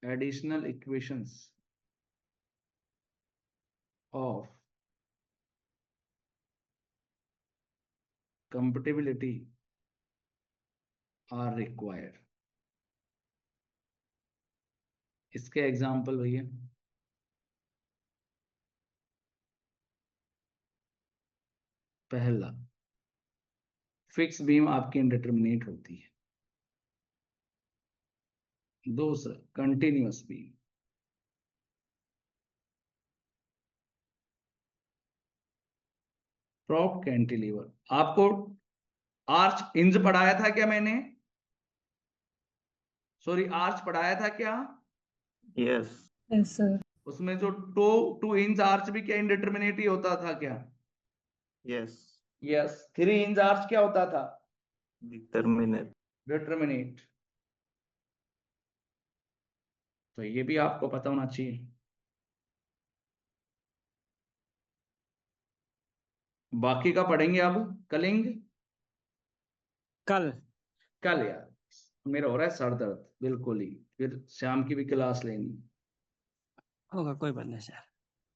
additional equations of compatibility are required। इसके एग्जाम्पल भैया, पहला फिक्स बीम आपकी इंडिटरमिनेट होती है, दूसरा कंटिन्यूअस बीम, प्रॉप कैंटिलीवर। आपको आर्च हिंज पढ़ाया था क्या मैंने? सॉरी, आर्च पढ़ाया था क्या? Yes. Yes sir. उसमें जो 2 इंच आर्च भी क्या इंडिटरमिनेट ही होता था क्या? Yes. यस। 3 इंच आर्च क्या होता था? Determinate. डिटर्मिनेट, तो ये भी आपको पता होना चाहिए। बाकी का पढ़ेंगे अब कलिंग कल कल यार, मेरा हो रहा है सर दर्द बिल्कुल ही, फिर शाम की भी क्लास लेनी। होगा, कोई बात नहीं सर।